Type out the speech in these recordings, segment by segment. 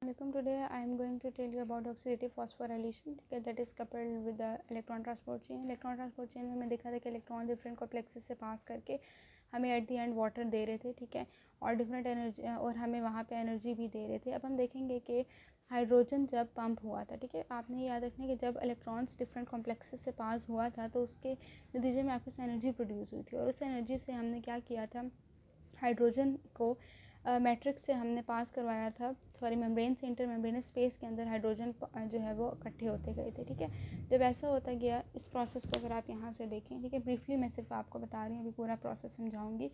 Today I am going to tell you about oxidative phosphorylation that is coupled with the electron transport chain. Electron transport chain में मैं देखा था कि electron different complexes से पास करके हमें एट दी एंड वाटर दे रहे थे, ठीक है, और डिफरेंट एनर्जी और हमें वहाँ पे एनर्जी भी दे रहे थे। अब हम देखेंगे कि हाइड्रोजन जब पंप हुआ था, ठीक है, आपने याद रखना कि जब इलेक्ट्रॉन्स डिफरेंट कॉम्प्लेक्सेस से पास हुआ था तो उसके नतीजे में आपके पास एनर्जी प्रोड्यूस हुई थी और उस एनर्जी से हमने क्या किया था, हाइड्रोजन को मैट्रिक्स से हमने पास करवाया था, सॉरी मेम्ब्रेन से इंटर मेम्ब्रेनस स्पेस के अंदर हाइड्रोजन जो है वो इकट्ठे होते गए थे, ठीक है। जब ऐसा होता गया, इस प्रोसेस को अगर आप यहाँ से देखें, ठीक है, ब्रीफली मैं सिर्फ आपको बता रही हूँ, अभी पूरा प्रोसेस समझाऊंगी।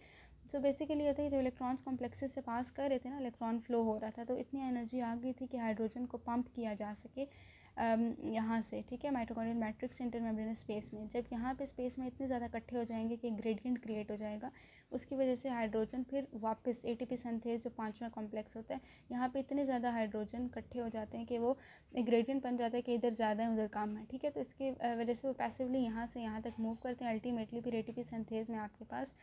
सो बेसिकली होता है कि जब इलेक्ट्रॉन्स कॉम्प्लेक्सेस से पास कर रहे थे ना, इलेक्ट्रॉन फ्लो हो रहा था तो इतनी एनर्जी आ गई थी कि हाइड्रोजन को पंप किया जा सके यहाँ से, ठीक है, mitochondrial matrix inter membranes space में। जब यहाँ पे स्पेस में इतने ज़्यादा इकट्ठे हो जाएंगे कि ग्रेडियंट क्रिएट हो जाएगा, उसकी वजह से हाइड्रोजन फिर वापस एटीपी सिंथेज जो पांचवा कॉम्प्लेक्स होता है, यहाँ पे इतने ज़्यादा हाइड्रोजन इकट्ठे हो जाते हैं कि वो ग्रेडियंट बन जाता है कि इधर ज़्यादा है उधर कम है, ठीक है। तो इसकी वजह से वो पैसिवली यहाँ से यहाँ तक मूव करते हैं, अल्टीमेटली फिर एटीपी सिंथेज में आपके पास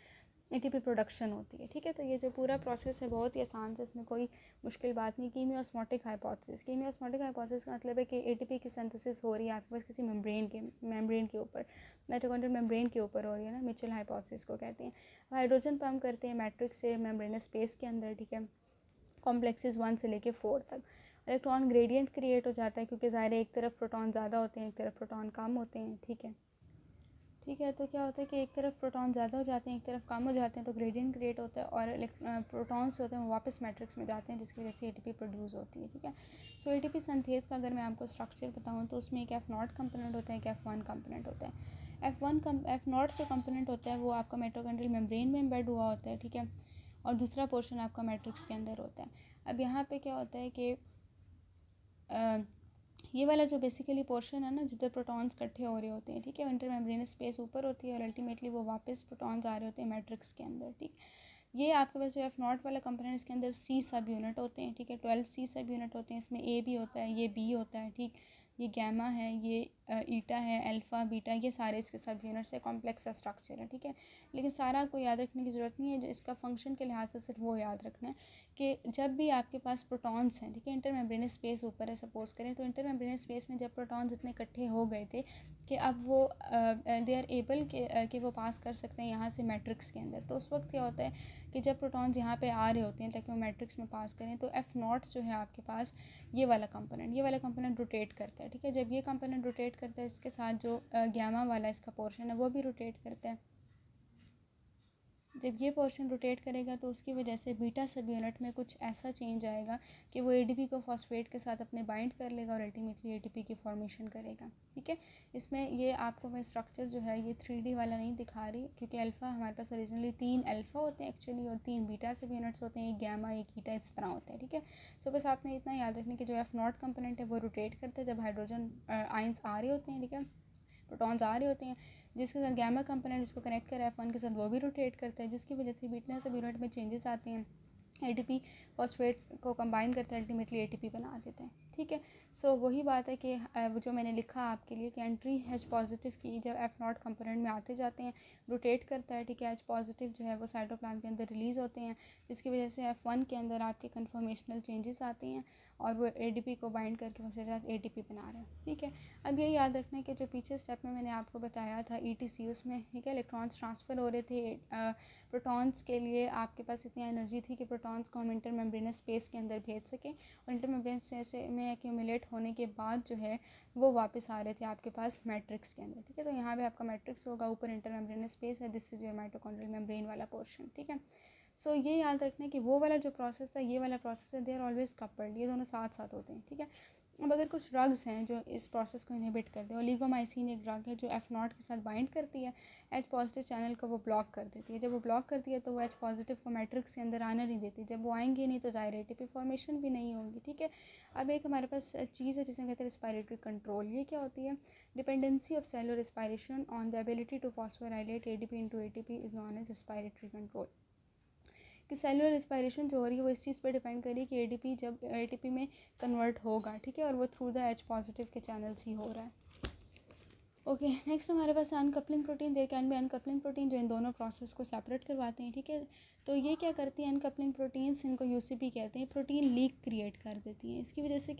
एटीपी प्रोडक्शन होती है, ठीक है। तो ये जो पूरा प्रोसेस है बहुत ही आसान से, इसमें कोई मुश्किल बात नहीं। कीमियोस्मोटिक हाइपोथेसिस का मतलब है कि एटीपी की सिंथेसिस हो रही है आपके पास किसी मेम्ब्रेन के ऊपर, माइटोकॉन्ड्रियल मेम्ब्रेन के ऊपर हो रही है ना, मिचेल हाइपोथेसिस को कहते हैं। हाइड्रोजन पंप करते हैं मैट्रिक्स से मेम्ब्रेनस स्पेस के अंदर, ठीक है, कॉम्प्लेक्सेस 1 से लेके 4 तक। इलेक्ट्रॉन ग्रेडियंट क्रिएट हो जाता है क्योंकि ज़ाहिर है एक तरफ प्रोटॉन ज़्यादा होते हैं, एक तरफ प्रोटॉन कम होते हैं, ठीक है। तो क्या होता है कि एक तरफ प्रोटॉन ज़्यादा हो जाते हैं, एक तरफ कम हो जाते हैं, तो ग्रेडियंट क्रिएट होता है और प्रोटॉन्स होते हैं वो वापस मैट्रिक्स में जाते हैं, जिसकी वजह से एटीपी प्रोड्यूस होती है, ठीक है। सो एटीपी सिंथेज का अगर मैं आपको स्ट्रक्चर बताऊँ तो उसमें एक F0 कंपोनेंट होता है, एक F1 कंपोनेंट होता है। F0 जो कंपोनेंट होता है वो आपका माइटोकॉन्ड्रियल मेम्ब्रेन में एम्बेड हुआ होता है, ठीक है, और दूसरा पोर्शन आपका मैट्रिक्स के अंदर होता है। अब यहाँ पे क्या होता है कि ये वाला जो बेसिकली पोर्शन है ना, जिधर प्रोटॉन्स इकट्ठे हो रहे होते हैं, ठीक है, इंटर मेम्ब्रेनस स्पेस ऊपर होती है और अल्टीमेटली वो वापस प्रोटॉन्स आ रहे होते हैं मैट्रिक्स के अंदर, ठीक। ये आपके पास जो F0 वाला कंपोनेंट, इसके अंदर C सब यूनिट होते हैं, ठीक है, 12 C सब यूनिट होते हैं। इसमें A भी होता है, ये B होता है, ठीक, ये गैमा है, ये ईटा है, अल्फ़ा बीटा, ये सारे इसके सब यूनिट्स है, कॉम्प्लेक्स सा स्ट्रक्चर है, ठीक है। लेकिन सारा को याद रखने की ज़रूरत नहीं है, जो इसका फंक्शन के लिहाज से सिर्फ वो याद रखना है कि जब भी आपके पास प्रोटॉन्स हैं, ठीक है, इंटर मेम्ब्रेनस स्पेस ऊपर है सपोज करें, तो इंटर मेम्ब्रेनस स्पेस में जब प्रोटॉन्स इतने इकट्ठे हो गए थे कि अब वो दे आर एबल कि वो पास कर सकते हैं यहाँ से मैट्रिक्स के अंदर। तो उस वक्त क्या होता है कि जब प्रोटॉन्स यहाँ पे आ रहे होते हैं ताकि वो मैट्रिक्स में पास करें, तो F0 जो है आपके पास ये वाला कंपोनेंट रोटेट करता है, ठीक है। जब ये कंपोनेंट रोटेट करता है, इसके साथ जो गैमा वाला इसका पोर्शन है वो भी रोटेट करता है। जब ये पोर्शन रोटेट करेगा तो उसकी वजह से बीटा सब यूनिट में कुछ ऐसा चेंज आएगा कि वो एडीपी को फॉस्फेट के साथ अपने बाइंड कर लेगा और अल्टीमेटली एटीपी की फॉर्मेशन करेगा, ठीक है। इसमें ये आपको मैं स्ट्रक्चर जो है ये 3D वाला नहीं दिखा रही, क्योंकि अल्फ़ा हमारे पास ओरिजिनली 3 अल्फ़ा होते हैं एक्चुअली और 3 बीटा सब यूनिट्स होते हैं, एक गैमा एक ईटा इस तरह होते हैं, ठीक है। सो बस आपने इतना याद रखना कि जो F0 कंपोनेंट है वो रोटेट करता है जब हाइड्रोजन आइंस आ रहे होते हैं, ठीक है, प्रोटॉन्स आ रहे होते हैं, जिसके साथ गैमा कंपोनेंट जिसको कनेक्ट करा F1 के साथ वो भी रोटेट करता है, जिसकी वजह से बीटा सब यूनिट में चेंजेस आते हैं, एटीपी फॉस्फेट को कंबाइन करते हैं, अल्टीमेटली एटीपी बना देते हैं, ठीक है। सो वही बात है कि जो मैंने लिखा आपके लिए कि एंट्री H पॉजिटिव की जब F0 कंपोनेंट में आते जाते हैं रोटेट करता है, ठीक है, H पॉजिटिव जो है वो साइटोप्लाज्म के अंदर रिलीज़ होते हैं, जिसकी वजह से F1 के अंदर आपके कन्फर्मेशनल चेंजेस आते हैं और वो एडीपी को बाइंड करके उसके साथ एटीपी बना रहे हैं, ठीक है। अब ये याद रखना है कि जो पीछे स्टेप में मैंने आपको बताया था ETC, उसमें ठीक है इलेक्ट्रॉन्स ट्रांसफ़र हो रहे थे प्रोटॉन्स के लिए, आपके पास इतनी एनर्जी थी कि प्रोटॉन्स को हम इंटर मेम्ब्रेनस स्पेस के अंदर भेज सकें और इंटर मेम्ब्रेनस स्पेस में एक्यूमुलेट होने के बाद जो है वो वापस आ रहे थे आपके पास मैट्रिक्स के अंदर, ठीक है। तो यहाँ पे आपका मैट्रिक्स होगा, ऊपर इंटर मेम्ब्रेनस स्पेस है, this is your mitochondrial membrane वाला पोर्शन, ठीक है। सो ये याद रखना है कि वो वाला जो प्रोसेस था, ये वाला प्रोसेस है, दे आर ऑलवेज कपल्ड, ये दोनों साथ साथ होते हैं, ठीक है। अब अगर कुछ ड्रग्स हैं जो इस प्रोसेस को इनहिबिट करते हैं, ओलिगोमाइसिन एक ड्रग है जो F0 के साथ बाइंड करती है, H पॉजिटिव चैनल को वो ब्लॉक कर देती है। जब वो ब्लॉक करती है तो वो H पॉजिटिव को मैट्रिक्स के अंदर आने नहीं देती, जब वो आएंगे नहीं तो ज़ाहिर एटीपी फॉर्मेशन भी नहीं होगी, ठीक है। अब एक हमारे पास चीज़ है जिसे कहते हैं रेस्पिरेटरी कंट्रोल। ये क्या होती है? Dependency of cellular respiration on the ability to phosphorylate ADP into ATP is known as respiratory control. कि सेलुलर रेस्पिरेशन जो हो रही है वो इस चीज़ पे डिपेंड करी है कि एडीपी जब एटीपी में कन्वर्ट होगा, ठीक है, और वो थ्रू द H पॉजिटिव के चैनल्स ही हो रहा है। ओके, नेक्स्ट हमारे पास uncoupling protein. There can be uncoupling protein जो इन दोनों प्रोसेस को सेपरेट करवाते हैं, ठीक है। तो ये क्या करती है, अनकपलिंग प्रोटीन्स, इनको यूसीपी कहते हैं, प्रोटीन लीक क्रिएट कर देती हैं। इसकी वजह से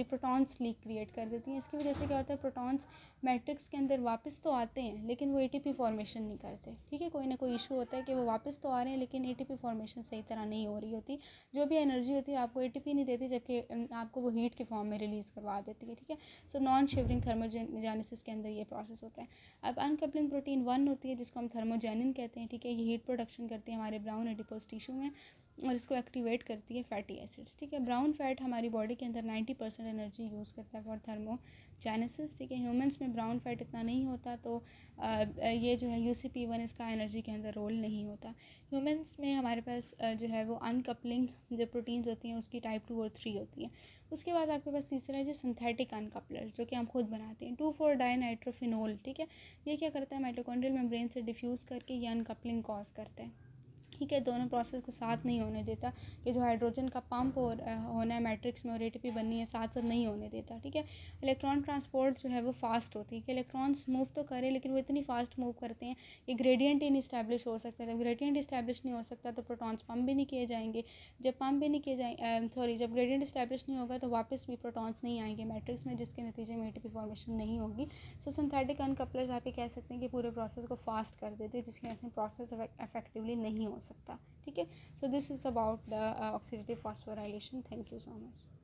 प्रोटॉन्स लीक क्रिएट कर देती हैं। इसकी वजह से क्या होता है, प्रोटॉन्स मैट्रिक्स के अंदर वापस तो आते हैं लेकिन वो एटीपी फॉर्मेशन नहीं करते। ठीक है, कोई ना कोई इशू होता है कि वो वापस तो आ रहे हैं लेकिन एटीपी फॉर्मेशन सही तरह नहीं हो रही होती। जो भी एनर्जी होती है आपको एटीपी नहीं देती, जबकि आपको वो हीट के फॉर्म में रिलीज़ करवा देती है। ठीक है, सो नॉन शिवरिंग थर्मोजेनेसिस के अंदर ये प्रोसेस होता है। अब अनकपलिंग प्रोटीन 1 होती है जिसको हम थर्मोजेनिन कहते हैं। ठीक है, ये हीट प्रोडक्शन करती है हमारे ब्राउन एडिपोज टिश्यू में और इसको एक्टिवेट करती है फैटी एसिड्स। ठीक है, ब्राउन फैट हमारी बॉडी के अंदर 90% एनर्जी यूज़ करता है फॉर थर्मोजेनेसिस। ठीक है, ह्यूमंस में ब्राउन फैट इतना नहीं होता, तो ये जो है UCP1 इसका एनर्जी के अंदर रोल नहीं होता। ह्यूमंस में हमारे पास जो है वो अनकपलिंग जो प्रोटीन्स होती हैं उसकी टाइप 2 और 3 होती है। उसके बाद आपके पास तीसरा है जो सिंथेटिक अनकपलर्स, जो कि हम खुद बनाते हैं, 2,4-डाइनाइट्रोफिनोल। ठीक है, ये क्या करता है, माइटोकॉन्ड्रियल मेम्ब्रेन से डिफ्यूज़ करके ये अनकपलिंग कॉज करता है। ठीक है, दोनों प्रोसेस को साथ नहीं होने देता कि जो हाइड्रोजन का पंप होना है मैट्रिक्स में और एटीपी बननी है, साथ साथ नहीं होने देता। ठीक है, इलेक्ट्रॉन ट्रांसपोर्ट जो है वो फास्ट होती है कि इलेक्ट्रॉन्स मूव तो करें लेकिन वो इतनी फास्ट मूव करते हैं कि ग्रेडियंट ही नहीं इस्टेब्लिश हो सकता। जब ग्रेडियंट इस्टेब्लिश नहीं हो सकता तो प्रोटॉन्स पंप भी नहीं किए जाएंगे। जब पंप भी नहीं किए जाए जब ग्रेडियंट इस्टेब्लिश नहीं होगा तो वापस भी प्रोटॉन्स नहीं आएंगे मैट्रिक्स में, जिसके नतीजे में एटीपी फॉर्मेशन नहीं होगी। सो सिंथेटिक अनकपलर्स आप ये कह सकते हैं कि पूरे प्रोसेस को फास्ट कर देते हैं, जिसके वजह से प्रोसेस इफेक्टिवली नहीं हो सकता। ठीक है, so this is about the oxidative phosphorylation. Thank you so much.